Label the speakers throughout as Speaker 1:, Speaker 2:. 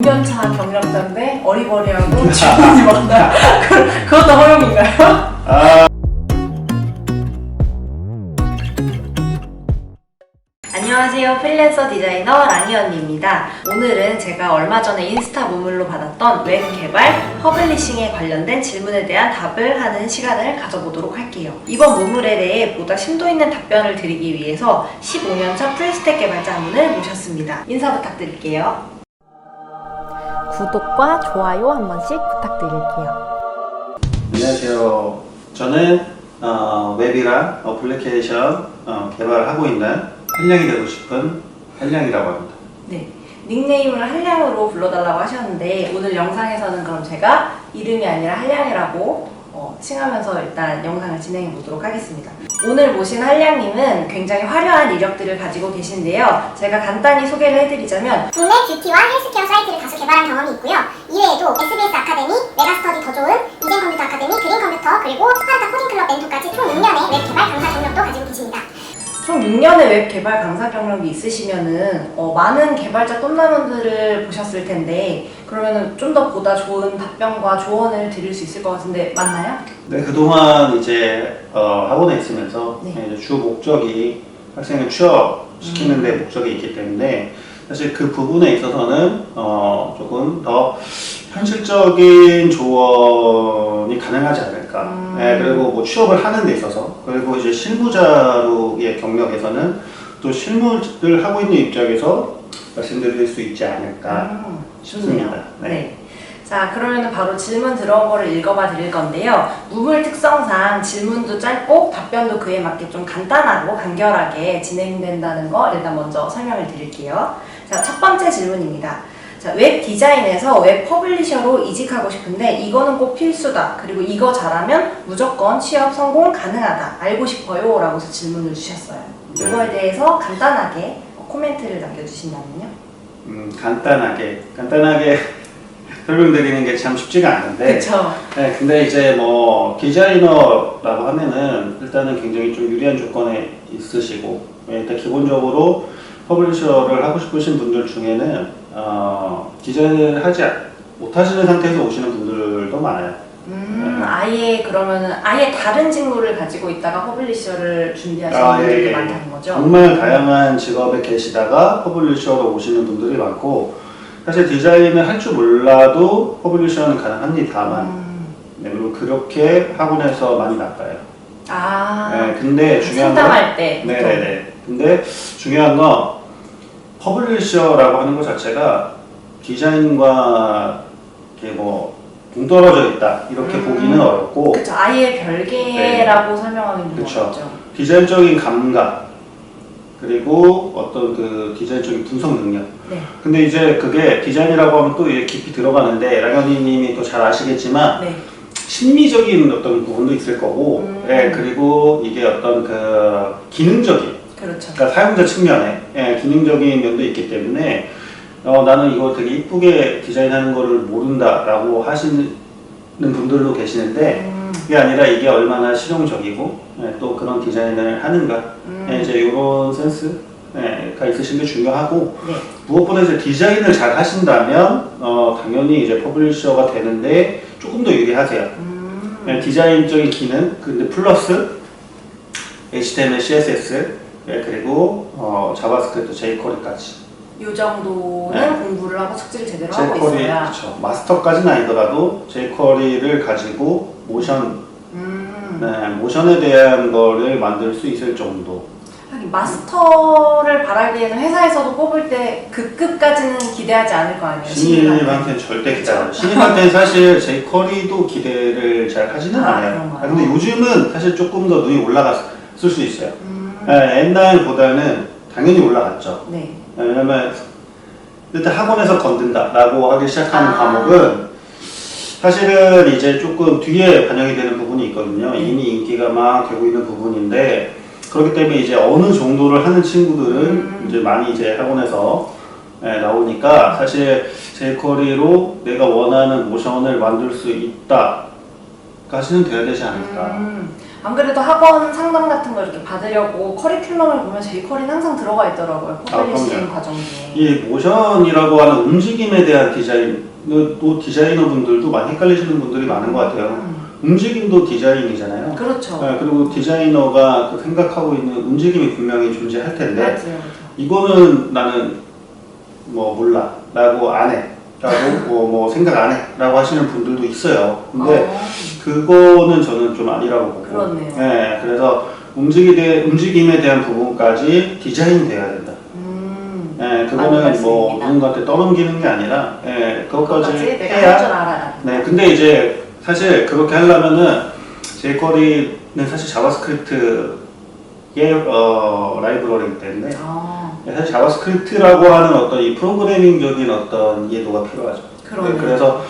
Speaker 1: 5년차 경력자인데 어리버리하고 질문이 많다. 그것도 허용인가요? 안녕하세요. 프리랜서 디자이너 라니 언니입니다. 오늘은 제가 얼마 전에 인스타 문물로 받았던 웹 개발, 퍼블리싱에 관련된 질문에 대한 답을 하는 시간을 가져보도록 할게요. 이번 문물에 대해 보다 심도 있는 답변을 드리기 위해서 15년차 풀스택 개발자 한 분을 모셨습니다. 인사 부탁드릴게요.
Speaker 2: 구독과 좋아요 한 번씩 부탁드릴게요.
Speaker 3: 안녕하세요. 저는 웹이랑 어플리케이션 개발하고 있는 한량이 되고 싶은 한량이라고 합니다.
Speaker 1: 네, 닉네임을 한량으로 불러달라고 하셨는데 오늘 영상에서는 그럼 제가 이름이 아니라 한량이라고 칭하면서 일단 영상을 진행해 보도록 하겠습니다. 오늘 모신 한량님은 굉장히 화려한 이력들을 가지고 계신데요. 제가 간단히 소개를 해드리자면
Speaker 4: 국내 뷰티와 헬스케어 사이트를 다수 개발한 경험이 있고요. 이외에도 SBS 아카데미, 메가스터디 더 좋은, 이젠 컴퓨터 아카데미, 그린 컴퓨터, 그리고 스파르타 코딩 클럽 멘토까지 총 6년의 웹 개발 강사 경력도 가지고 계십니다.
Speaker 1: 총 6년의 웹 개발 강사 경력이 있으시면은 많은 개발자 꿈나무들을 보셨을 텐데 그러면은 좀 더 보다 좋은 답변과 조언을 드릴 수 있을 것 같은데 맞나요?
Speaker 3: 네, 그동안 이제 학원에 있으면서
Speaker 1: 네.
Speaker 3: 이제 주 목적이 학생을 취업시키는 데 목적이 있기 때문에 사실 그 부분에 있어서는 조금 더 현실적인 조언이 가능하지 않을까. 네, 그리고 뭐 취업을 하는 데 있어서 그리고 이제 실무자로의 경력에서는 또 실무를 하고 있는 입장에서 말씀드릴 수 있지 않을까 싶습니다.
Speaker 1: 네. 자, 그러면 바로 질문 들어온 거를 읽어봐 드릴 건데요. 문물 특성상 질문도 짧고 답변도 그에 맞게 좀 간단하고 간결하게 진행된다는 거 일단 먼저 설명을 드릴게요. 자, 첫 번째 질문입니다. 자, 웹 디자인에서 웹 퍼블리셔로 이직하고 싶은데 이거는 꼭 필수다. 그리고 이거 잘하면 무조건 취업 성공 가능하다. 알고 싶어요. 라고 해서 질문을 주셨어요.
Speaker 3: 네.
Speaker 1: 이거에 대해서 간단하게 코멘트를 남겨주신다면요?
Speaker 3: 간단하게 설명드리는 게 참 쉽지가 않은데
Speaker 1: 그쵸.
Speaker 3: 네, 근데 이제 뭐 디자이너라고 하면은 일단은 굉장히 좀 유리한 조건에 있으시고 일단 기본적으로 퍼블리셔를 하고 싶으신 분들 중에는 디자인을 하지 못하시는 상태에서 오시는 분들도 많아요.
Speaker 1: 아예 그러면은 아예 다른 직무를 가지고 있다가 퍼블리셔를 준비하시는 분들이 많다는 거죠?
Speaker 3: 정말 다양한 직업에 계시다가 퍼블리셔로 오시는 분들이 많고 사실 디자인을 할 줄 몰라도 퍼블리셔는 가능합니다만 네, 그리고 그렇게 학원에서 많이 나가요. 네, 근데 중요한
Speaker 1: 상담할 때
Speaker 3: 네네네. 근데 중요한 건 퍼블리셔라고 하는 것 자체가 디자인과 이렇게 뭐 동떨어져 있다 이렇게 보기는 어렵고
Speaker 1: 그쵸, 아예 별개라고 설명하기 좀
Speaker 3: 그쵸.
Speaker 1: 어렵죠.
Speaker 3: 디자인적인 감각 그리고 어떤 그 디자인적인 분석 능력
Speaker 1: 네.
Speaker 3: 근데 이제 그게 디자인이라고 하면 또 이게 깊이 들어가는데 랑현이님이 또 잘 아시겠지만
Speaker 1: 네.
Speaker 3: 심미적인 어떤 부분도 있을 거고 예, 그리고 이게 어떤 그 기능적인
Speaker 1: 그렇죠.
Speaker 3: 그러니까 사용자 측면에 예, 기능적인 면도 있기 때문에 나는 이거 되게 이쁘게 디자인하는 거를 모른다 라고 하시는 분들도 계시는데 그게 아니라 이게 얼마나 실용적이고 예, 또 그런 디자인을 하는가 예, 이제 이런 센스가 있으신 게 중요하고
Speaker 1: 네.
Speaker 3: 무엇보다 이제 디자인을 잘 하신다면 당연히 이제 퍼블리셔가 되는데 조금 더 유리하세요. 예, 디자인적인 기능 근데 플러스 HTML, CSS 예, 그리고 자바스크립트, jQuery까지
Speaker 1: 요 정도는
Speaker 3: 네.
Speaker 1: 공부를 하고 숙지를 제대로 하고
Speaker 3: jQuery,
Speaker 1: 있어야.
Speaker 3: 그렇죠. 마스터까지는 아니더라도 jQuery를 가지고 모션, 모션에 대한 거를 만들 수 있을 정도.
Speaker 1: 하긴 마스터를 바라기에는 회사에서도 뽑을 때 그 급까지는 기대하지 않을 거 아니에요.
Speaker 3: 신입한테는 절대 기대 안 해요. 신입한테는 사실 jQuery도 기대를 잘 하지는 않아요.
Speaker 1: 그런가요?
Speaker 3: 근데 요즘은 사실 조금 더 눈이 올라갔을 수 있어요. 옛날보다는 당연히 올라갔죠.
Speaker 1: 네.
Speaker 3: 왜냐면 일단 학원에서 건든다라고 하기 시작하는 과목은 사실은 이제 조금 뒤에 반영이 되는 부분이 있거든요. 이미 인기가 막 되고 있는 부분인데 그렇기 때문에 이제 어느 정도를 하는 친구들은 이제 많이 이제 학원에서 나오니까 사실 jQuery로 내가 원하는 모션을 만들 수 있다까지는 돼야 되지 않을까.
Speaker 1: 안 그래도 학원 상담 같은 거 이렇게 받으려고 커리큘럼을 보면 J컬이 항상 들어가 있더라고요. 퍼블리싱
Speaker 3: 그럼요.
Speaker 1: 과정 중에.
Speaker 3: 이 모션이라고 하는 움직임에 대한 디자인, 또 디자이너분들도 많이 헷갈리시는 분들이 많은 것 같아요. 움직임도 디자인이잖아요.
Speaker 1: 그렇죠.
Speaker 3: 네, 그리고 디자이너가 그 생각하고 있는 움직임이 분명히 존재할 텐데
Speaker 1: 맞아요.
Speaker 3: 이거는 나는 뭐 몰라 라고 안 해 라고 뭐 생각 안 해 라고 하시는 분들도 있어요. 근데 그거는 저는 좀 아니라고 보고
Speaker 1: 그렇네요.
Speaker 3: 네, 그래서 움직임에 대한 부분까지 디자인이 돼야 된다. 네,
Speaker 1: 맞는
Speaker 3: 그거는 뭐
Speaker 1: 말씀입니다.
Speaker 3: 누군가한테 떠넘기는 게 아니라 네, 그것까지
Speaker 1: 내가
Speaker 3: 해야
Speaker 1: 할 줄 알아야.
Speaker 3: 네, 근데 이제 사실 그렇게 하려면은 jQuery는 사실 자바스크립트의 라이브러리이기 때문에 사실 자바스크립트라고 하는 어떤 이 프로그래밍적인 어떤 이해도가 필요하죠.
Speaker 1: 그러네요.
Speaker 3: 네, 그래서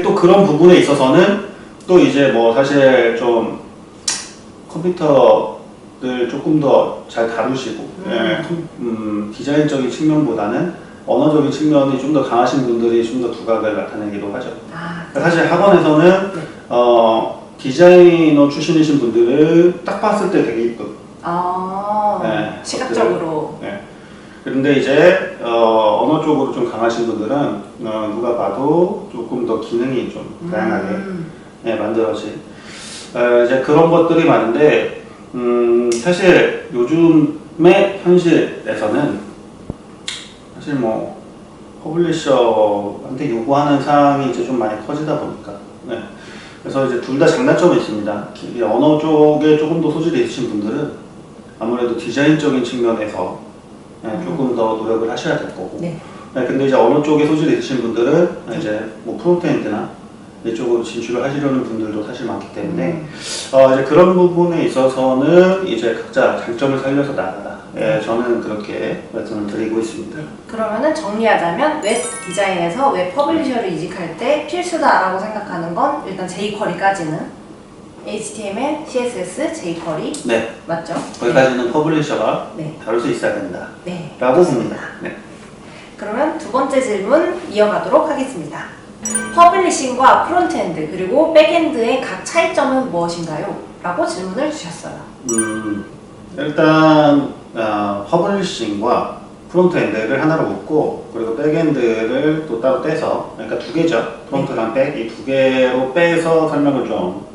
Speaker 3: 또 그런 부분에 있어서는 또 이제 뭐 사실 좀 컴퓨터를 조금 더 잘 다루시고 디자인적인 측면보다는 언어적인 측면이 좀 더 강하신 분들이 좀 더 두각을 나타내기도 하죠. 사실 학원에서는
Speaker 1: 네.
Speaker 3: 디자이너 출신이신 분들은 딱 봤을 때 되게 이쁜. 네,
Speaker 1: 시각적으로.
Speaker 3: 네. 그런데 이제 언어 쪽으로 좀 강하신 분들은 누가 봐도 조금 더 기능이 좀 다양하게 네, 만들어진 이제 그런 것들이 많은데 사실 요즘의 현실에서는 사실 뭐 퍼블리셔한테 요구하는 사항이 이제 좀 많이 커지다 보니까 네. 그래서 이제 둘 다 장단점이 있습니다. 언어 쪽에 조금 더 소질이 있으신 분들은 아무래도 디자인적인 측면에서 조금 더 노력을 하셔야 될 거고
Speaker 1: 네.
Speaker 3: 근데 이제 언어 쪽에 소질이 있으신 분들은 이제 뭐 프론트엔드나 이쪽으로 진출을 하시려는 분들도 사실 많기 때문에 이제 그런 부분에 있어서는 이제 각자 장점을 살려서 나가라. 저는 그렇게 말씀을 드리고 있습니다.
Speaker 1: 그러면은 정리하자면 웹 디자인에서 웹 퍼블리셔를 이직할 때 필수다라고 생각하는 건 일단 jQuery까지는 HTML, CSS, jQuery
Speaker 3: 네,
Speaker 1: 맞죠?
Speaker 3: 거기까지는 퍼블리셔가
Speaker 1: 네.
Speaker 3: 다룰 수 있어야 된다.
Speaker 1: 네.
Speaker 3: 라고 봅니다. 네.
Speaker 1: 그러면 두 번째 질문 이어가도록 하겠습니다. 퍼블리싱과 프론트엔드 그리고 백엔드의 각 차이점은 무엇인가요? 라고 질문을 주셨어요.
Speaker 3: 일단 퍼블리싱과 프론트엔드를 하나로 묶고 그리고 백엔드를 또 따로 떼서 그러니까 두 개죠. 프론트랑 백 이 두 개로 빼서 설명을 좀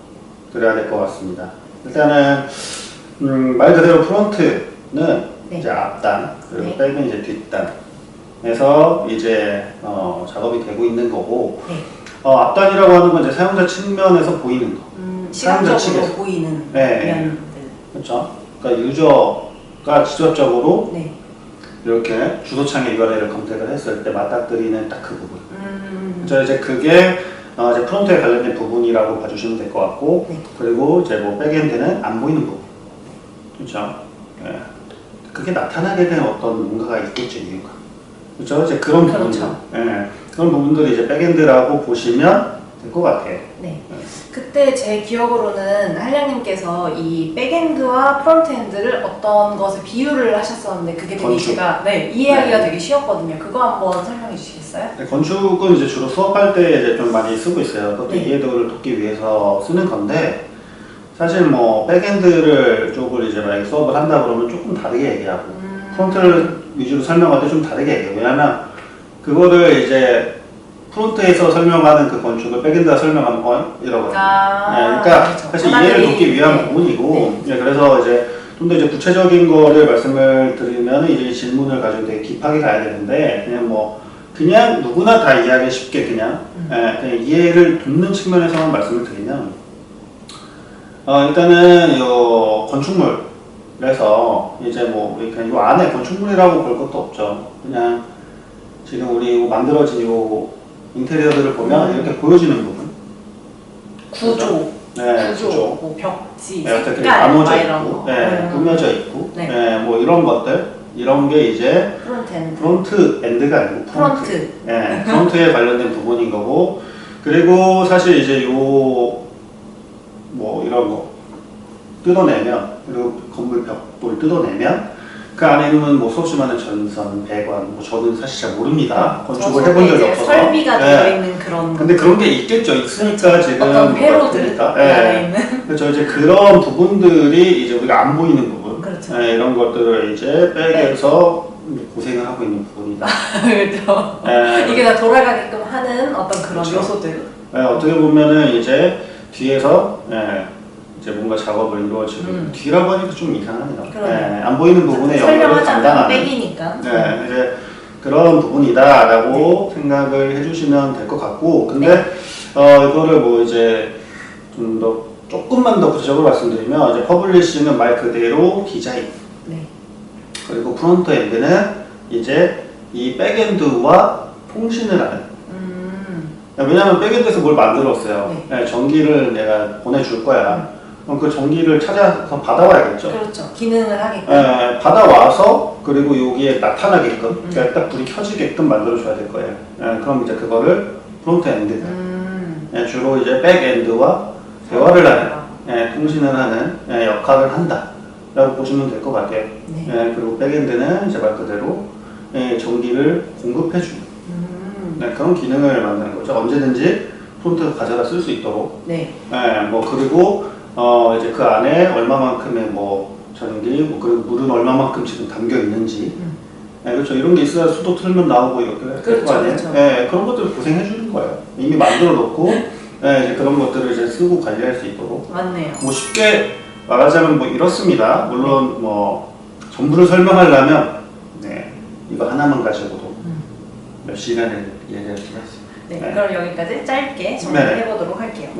Speaker 3: 드려야 될 것 같습니다. 일단은 말 그대로 프론트는 이제 앞단 그리고 백은 이제 뒷단에서 이제 작업이 되고 있는 거고 앞단이라고 하는 건 이제 사용자 측면에서 보이는 거. 사용자
Speaker 1: 시각적으로
Speaker 3: 측에서.
Speaker 1: 보이는
Speaker 3: 네.
Speaker 1: 면들.
Speaker 3: 그렇죠. 그러니까 유저가 직접적으로
Speaker 1: 네.
Speaker 3: 이렇게 주소창에 URL을 검색을 했을 때 맞닥뜨리는 딱 그 부분. 그래서 이제 그게 이제 프론트에 관련된 부분이라고 봐주시면 될 것 같고, 그리고 이제 뭐 백엔드는 안 보이는 부분. 그렇죠. 예. 그게 나타나게 된 어떤 뭔가가 있겠죠, 이유가. 그렇죠. 이제 그런 부분들. 예. 그런 부분들이 이제 백엔드라고 보시면 될 것 같아요.
Speaker 1: 네. 그때 제 기억으로는 한량님께서 이 백엔드와 프론트엔드를 어떤 것에 비유를 하셨었는데 그게 되게
Speaker 3: 건축.
Speaker 1: 제가 이해하기가 되게 쉬웠거든요. 그거 한번 설명해 주시겠어요?
Speaker 3: 건축은 이제 주로 수업할 때 이제 좀 많이 쓰고 있어요. 그것도
Speaker 1: 네.
Speaker 3: 이해도를 돕기 위해서 쓰는 건데, 사실 뭐 백엔드를 쪽을 이제 만약에 수업을 한다 그러면 조금 다르게 얘기하고, 프론트를 위주로 설명할 때 좀 다르게 얘기해요. 왜냐면 그거를 이제 프론트에서 설명하는 그 건축을 백엔드가 설명하는 거 이러거든요. 그러니까
Speaker 1: 그렇죠.
Speaker 3: 사실 이해를 돕기 위한 부분이고, 그래서 이제 좀 더 이제 구체적인 거를 말씀을 드리면 이제 질문을 가지고 되게 깊하게 가야 되는데 그냥 누구나 다 이해하기 쉽게 그냥 이해를 돕는 측면에서만 말씀을 드리면 일단은 요 건축물에서 이제 뭐 그냥 요 안에 건축물이라고 볼 것도 없죠. 그냥 지금 우리 만들어진 요 인테리어들을 보면 이렇게 보여지는 부분.
Speaker 1: 구조,
Speaker 3: 네, 구조.
Speaker 1: 뭐 벽지,
Speaker 3: 이렇게
Speaker 1: 색깔,
Speaker 3: 나눠져
Speaker 1: 이런
Speaker 3: 있고,
Speaker 1: 거.
Speaker 3: 꾸며져 있고,
Speaker 1: 네.
Speaker 3: 뭐 이런 것들, 이런 게 이제
Speaker 1: 프론트엔드.
Speaker 3: 프론트 엔드가 아니고
Speaker 1: 프론트.
Speaker 3: 프론트에 관련된 부분인 거고, 그리고 사실 이제 뭐 이런 거 뜯어내면, 그리고 건물 벽돌 뜯어내면 그 안에는 뭐 수없이 많은 전선, 배관, 뭐 저는 사실 잘 모릅니다. 건축을 해본 적이 없어서.
Speaker 1: 설비가 되어있는 그런 그런
Speaker 3: 근데 그런 게 있겠죠. 있으니까 지금
Speaker 1: 어떤 회로들
Speaker 3: 그러니까.
Speaker 1: 안에 있는
Speaker 3: 그렇죠. 이제 그런 부분들이 이제 우리가 안 보이는 부분,
Speaker 1: 그렇죠.
Speaker 3: 이런 것들을 이제 백에서 고생을 하고 있는 부분이다.
Speaker 1: 그렇죠. 이게 다 돌아가게끔 하는 어떤 그런
Speaker 3: 그렇죠.
Speaker 1: 요소들.
Speaker 3: 어떻게 보면은 이제 뒤에서 이제 뭔가 작업을 이루어지고 뒤라고 하니까 좀 이상하네요.
Speaker 1: 그러네요.
Speaker 3: 안 보이는 부분에 영역을
Speaker 1: 설명하자면
Speaker 3: 담당하는
Speaker 1: 백이니까.
Speaker 3: 이제 그런 부분이다라고 생각을 해주시면 될 것 같고, 근데 이거를 뭐 이제 좀 더 조금만 더 구체적으로 말씀드리면 이제 퍼블리싱은 말 그대로 디자인,
Speaker 1: 네.
Speaker 3: 그리고 프론트엔드는 이제 이 백엔드와 통신을 하는. 왜냐하면 백엔드에서 뭘 만들었어요. 전기를 내가 보내줄 거야. 그럼 그 전기를 찾아서 받아와야겠죠.
Speaker 1: 그렇죠. 기능을 하게끔.
Speaker 3: 받아와서 그리고 여기에 나타나게끔, 그러니까 딱 불이 켜지게끔 만들어줘야 될 거예요. 그럼 이제 그거를 프론트엔드, 주로 이제 백엔드와 대화를 하는, 통신을 하는 역할을 한다라고 보시면 될 것 같아요. 그리고 백엔드는 이제 말 그대로 전기를 공급해주는 그런 기능을 만드는 거죠. 언제든지 프론트가 가져다 쓸 수 있도록. 뭐 그리고 이제 그 안에 얼마만큼의 뭐 전기, 뭐 그리고 물은 얼마만큼 지금 담겨 있는지, 그렇죠. 이런 게 있어야 수도 틀면 나오고 이렇게 될 거 아니에요.
Speaker 1: 그렇죠.
Speaker 3: 그런 것들을 고생해 주는 거예요. 이미 만들어 놓고 이제 그런 것들을 이제 쓰고 관리할 수 있도록.
Speaker 1: 맞네요.
Speaker 3: 뭐 쉽게 말하자면 뭐 이렇습니다. 물론 뭐 전부를 설명하려면 이거 하나만 가지고도 몇 시간을 얘기할 수가 있습니다.
Speaker 1: 그럼 여기까지 짧게 정리해 보도록 할게요.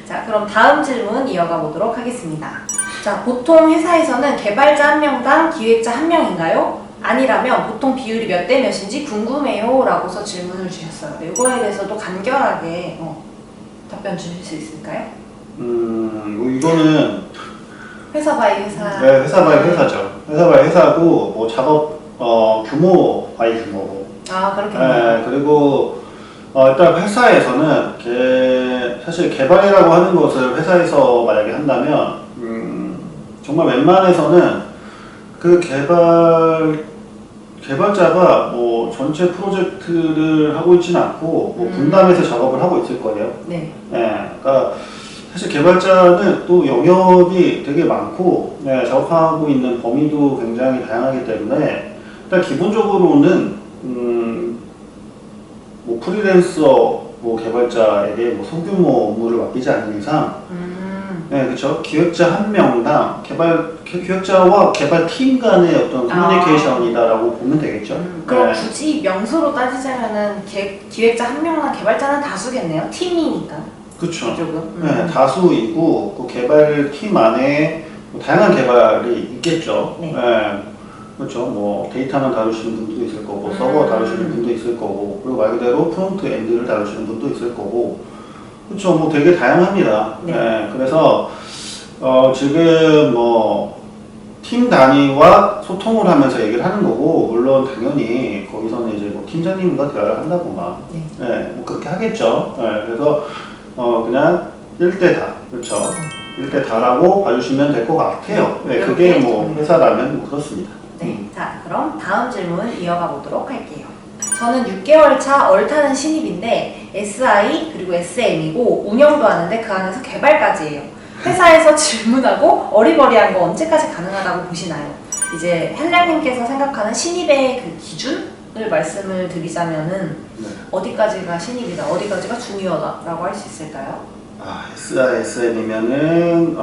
Speaker 1: 자, 그럼 다음 질문 이어가 보도록 하겠습니다. 자, 보통 회사에서는 개발자 한 명당 기획자 한 명인가요? 아니라면 보통 비율이 몇 대 몇인지 궁금해요 라고서 질문을 주셨어요. 이거에 대해서도 간결하게 답변 주실 수 있을까요?
Speaker 3: 뭐 이거는
Speaker 1: 회사 바이 회사.
Speaker 3: 회사 바이 회사죠. 회사 바이 회사고 뭐 작업 규모 바이 규모고.
Speaker 1: 그렇겠네요.
Speaker 3: 그리고 일단 회사에서는 사실 개발이라고 하는 것을 회사에서 만약에 한다면 정말 웬만해서는 그 개발자가 뭐 전체 프로젝트를 하고 있지는 않고 뭐 분담해서 작업을 하고 있을 거예요. 그러니까 사실 개발자는 또 영역이 되게 많고 작업하고 있는 범위도 굉장히 다양하기 때문에 일단 기본적으로는 뭐 프리랜서 뭐 개발자에게 뭐 소규모 업무를 맡기지 않는 이상, 그렇죠. 기획자 한 명당 기획자와 개발팀 간의 어떤 커뮤니케이션이다라고 보면 되겠죠.
Speaker 1: 그럼 굳이 명수로 따지자면은 기획자 한 명당 개발자는 다수겠네요. 팀이니까.
Speaker 3: 그렇죠. 다수이고 그 개발팀 안에 뭐 다양한 개발이 있겠죠. 그렇죠. 뭐 데이터만 다루시는 분도 있을 거고, 서버 다루시는 분도 있을 거고, 그리고 말 그대로 프론트 엔드를 다루시는 분도 있을 거고, 그렇죠. 뭐 되게 다양합니다. 그래서 지금 뭐 팀 단위와 소통을 하면서 얘기를 하는 거고, 물론 당연히 거기서는 이제 뭐 팀장님과 대화를 한다거나, 뭐 그렇게 하겠죠. 그래서 그냥 1대 다, 그렇죠. 1대 다라고 봐주시면 될 것 같아요. 그게 뭐 회사라면 뭐 그렇습니다.
Speaker 1: 자, 그럼 다음 질문 이어가 보도록 할게요. 저는 6개월 차 얼타는 신입인데 SI 그리고 SM이고 운영도 하는데 그 안에서 개발까지 해요. 회사에서 질문하고 어리버리한 거 언제까지 가능하다고 보시나요? 이제 한량님께서 생각하는 신입의 그 기준을 말씀을 드리자면은 어디까지가 신입이다, 어디까지가 주니어다라고 할 수 있을까요?
Speaker 3: SI, SM이면은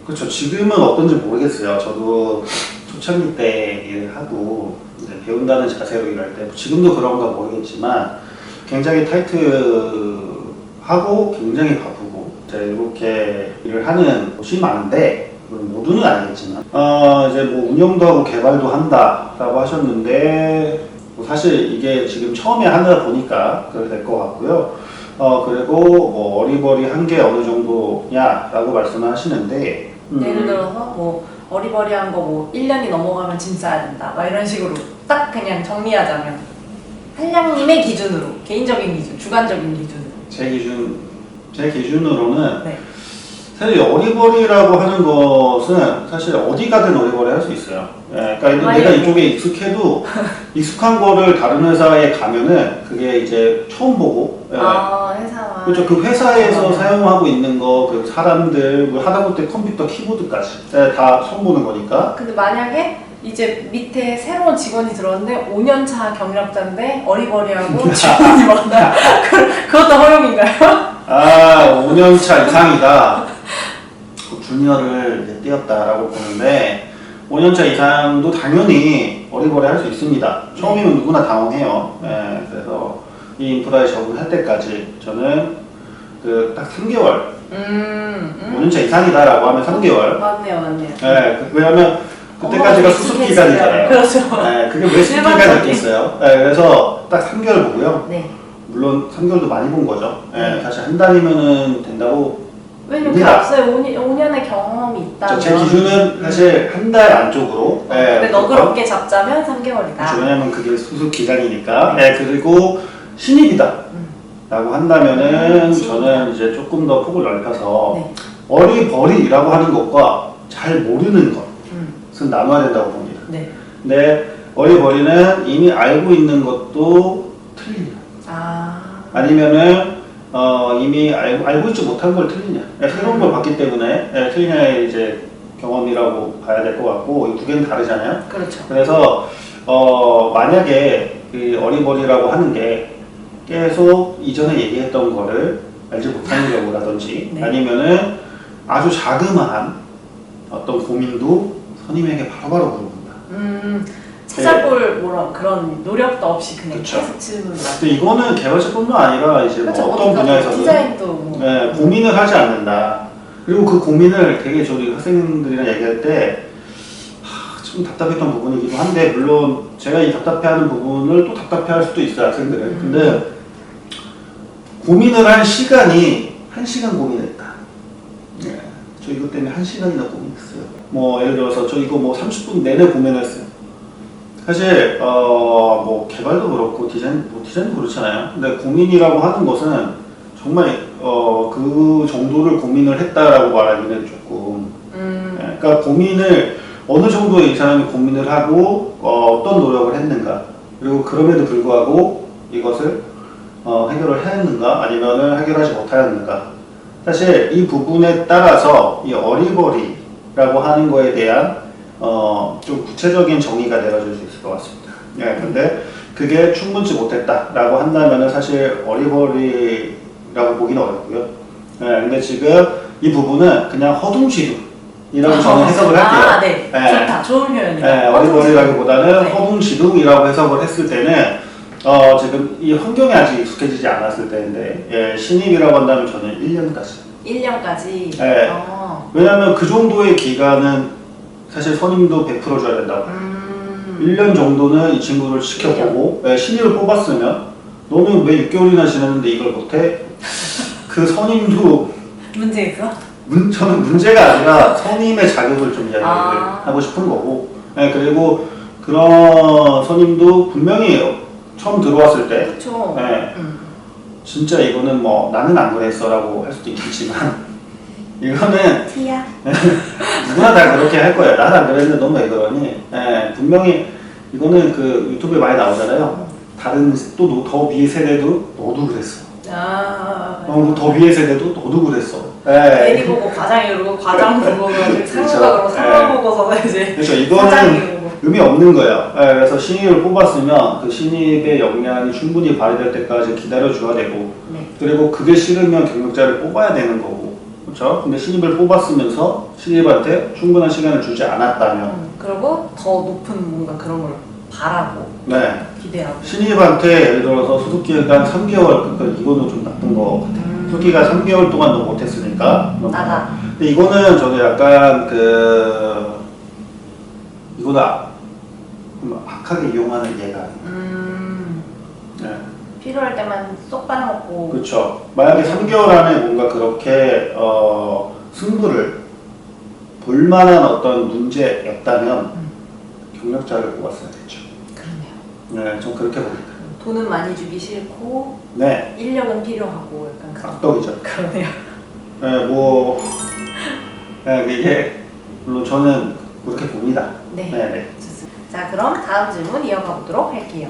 Speaker 3: 그렇죠. 지금은 어떤지 모르겠어요. 저도 초창기 때 일을 하고 이제 배운다는 자세로 일할 때 지금도 그런가 모르겠지만 굉장히 타이트하고 굉장히 바쁘고 이렇게 일을 하는 곳이 많은데 모두는 아니겠지만 이제 뭐 운영도 하고 개발도 한다라고 하셨는데 뭐 사실 이게 지금 처음에 하다 보니까 그렇게 될 것 같고요. 그리고 뭐 어리버리한 게 어느 정도냐라고 말씀을 하시는데
Speaker 1: 예를 들어서 뭐 어리버리한 거 뭐 1년이 넘어가면 짐 싸야 된다 막 이런 식으로 딱 그냥 정리하자면 한량님의 기준으로 개인적인 기준, 주관적인 기준
Speaker 3: 제 기준으로는 사실 어리버리라고 하는 것은 사실 어디 가든 어리버리 할 수 있어요. 그러니까 내가 이쪽에 익숙해도 익숙한 거를 다른 회사에 가면은 그게 이제 처음 보고
Speaker 1: 회사가
Speaker 3: 그렇죠. 그 회사에서 사용하고 있는 거, 그 사람들, 뭐 하다못해 컴퓨터 키보드까지 다 손보는 거니까.
Speaker 1: 근데 만약에 이제 밑에 새로운 직원이 들어왔는데 5년차 경력자인데 어리버리하고 직원이 많아요. 그것도 허용인가요?
Speaker 3: 아, 5년차 이상이다. 주니어를 이제 띄었다라고 보는데 5년차 이상도 당연히 어리버리 할 수 있습니다. 처음이면 누구나 당황해요. 예, 그래서 이 인프라에 적응할 때까지 저는 그 딱 3개월 5년차 이상이다라고 하면 3개월.
Speaker 1: 맞네요.
Speaker 3: 예, 왜냐면 그때까지가 수습 기간이잖아요.
Speaker 1: 그렇죠.
Speaker 3: 예, 그게 왜 수습 기간이었겠어요? 예, 그래서 딱 3개월 보고요.
Speaker 1: 네.
Speaker 3: 물론 3개월도 많이 본 거죠. 예, 사실 한 달이면은 된다고.
Speaker 1: 왜냐면 그 앞서에 5년의 경험이 있다면
Speaker 3: 제 기준은 사실 한 달 안쪽으로.
Speaker 1: 근데 너그럽게 잡자면 3개월이다.
Speaker 3: 그렇죠. 왜냐면 그게 수습 기간이니까. 예, 그리고 신입이다 라고 한다면은 저는 이제 조금 더 폭을 넓혀서
Speaker 1: 네.
Speaker 3: 어리버리라고 하는 것과 잘 모르는 것은 나눠야 된다고 봅니다.
Speaker 1: 네.
Speaker 3: 근데 어리버리는 이미 알고 있는 것도 틀리냐, 아니면은 이미 알고 있지 못한 걸 틀리냐, 새로운 걸 봤기 때문에 틀리냐의 이제 경험이라고 봐야 될 것 같고, 이 두 개는 다르잖아요.
Speaker 1: 그렇죠.
Speaker 3: 그래서 만약에 그 어리버리라고 하는 게 계속 이전에 얘기했던 거를 알지 못하는 경우라든지
Speaker 1: 네.
Speaker 3: 아니면은 아주 자그마한 어떤 고민도 선임에게 바로바로 물어본다.
Speaker 1: 찾아볼 그런 노력도 없이 그냥
Speaker 3: 그쵸.
Speaker 1: 계속 질문을 하죠.
Speaker 3: 근데 이거는 개발자뿐만 아니라 이제
Speaker 1: 그렇죠.
Speaker 3: 뭐 어떤 분야에서는
Speaker 1: 디자인도 뭐.
Speaker 3: 고민을 하지 않는다. 그리고 그 고민을 되게 저희 학생들이랑 얘기할 때 좀 답답했던 부분이기도 한데, 물론 제가 이 답답해하는 부분을 또 답답해할 수도 있어요, 학생들은. 근데 고민을 한 시간이 1시간 고민했다. 네. 저 이것 때문에 1시간이나 고민했어요. 뭐 예를 들어서 저 이거 뭐 30분 내내 고민했어요. 사실 뭐 개발도 그렇고 디자인도 그렇잖아요. 근데 고민이라고 하는 것은 정말 그 정도를 고민을 했다라고 말하기는 조금. 네. 그러니까 고민을 어느 정도 이 사람이 고민을 하고 어떤 노력을 했는가, 그리고 그럼에도 불구하고 이것을 해결을 했는가 아니면은 해결하지 못하였는가. 사실 이 부분에 따라서 이 어리버리라고 하는 거에 대한 좀 구체적인 정의가 내려질 수 있을 것 같습니다. 예, 근데 그게 충분치 못했다라고 한다면은 사실 어리버리라고 보기는 어렵고요. 예, 근데 지금 이 부분은 그냥 허둥지둥이라고 저는 해석을 할게요.
Speaker 1: 네.
Speaker 3: 예.
Speaker 1: 좋다. 좋은 표현이에요.
Speaker 3: 네, 어리버리라기보다는
Speaker 1: 네.
Speaker 3: 허둥지둥이라고 해석을 했을 때는 지금 이 환경에 아직 익숙해지지 않았을 때인데, 예, 신입이라고 한다면 저는 1년까지.
Speaker 1: 1년까지.
Speaker 3: 네. 왜냐하면 그 정도의 기간은 사실 선임도 100% 줘야 된다고. 1년 정도는 이 친구를 지켜보고, 예, 신입을 뽑았으면 너는 왜 6개월이나 지났는데 이걸 못해? 그 선임도
Speaker 1: 문제 있어?
Speaker 3: 저는 문제가 아니라 선임의 자격을 좀 이야기를 하고 싶은 거고, 예, 그리고 그런 선임도 분명히 처음 들어왔을 때,
Speaker 1: 그렇죠.
Speaker 3: 예, 진짜 이거는 뭐 나는 안 그랬어 라고 할 수도 있겠지만 이거는
Speaker 1: 티야.
Speaker 3: 누구나 다 그렇게 할 거예요. 나는 안 그랬는데 너 왜 그러니? 예, 분명히 이거는 그 유튜브에 많이 나오잖아요. 다른 또 더 위의 세대도 너도 그랬어. 더 위의 세대도 너도 그랬어. 예.
Speaker 1: 대리 보고 과장이 그러고 과장 보고
Speaker 3: 그렇죠.
Speaker 1: 상무가 그러고 상무 보고서 이제
Speaker 3: 그렇죠.
Speaker 1: 사장이
Speaker 3: 이거는
Speaker 1: 그러고.
Speaker 3: 의미 없는 거예요. 예, 그래서 신입을 뽑았으면 그 신입의 역량이 충분히 발휘될 때까지 기다려줘야 되고,
Speaker 1: 네.
Speaker 3: 그리고 그게 싫으면 경력자를 뽑아야 되는 거고, 그렇죠? 근데 신입을 뽑았으면서 신입한테 충분한 시간을 주지 않았다면,
Speaker 1: 그리고 더 높은 뭔가 그런 걸 바라고
Speaker 3: 네,
Speaker 1: 기대하고.
Speaker 3: 신입한테 예를 들어서 수습기간 3개월, 그러니까 이거는 좀 나쁜 거 같아요. 수습기간 3개월 동안 너 못했으니까.
Speaker 1: 나가.
Speaker 3: 근데 이거는 저는 약간 이거는 악하게 이용하는 예가 아니에요. 네.
Speaker 1: 필요할 때만 쏙 빨아먹고.
Speaker 3: 그렇죠. 만약에 3개월 안에 뭔가 그렇게 승부를 볼 만한 어떤 문제였다면 경력자를 뽑았어야 됐죠.
Speaker 1: 그러네요.
Speaker 3: 네, 좀 그렇게 봅니다.
Speaker 1: 돈은 많이 주기 싫고
Speaker 3: 네,
Speaker 1: 인력은 필요하고 약간 그런.
Speaker 3: 악덕이죠.
Speaker 1: 그러네요.
Speaker 3: 네, 이게 물론 저는 그렇게 봅니다.
Speaker 1: 네.
Speaker 3: 네, 네.
Speaker 1: 좋습니다. 자, 그럼 다음 질문 이어가 보도록 할게요.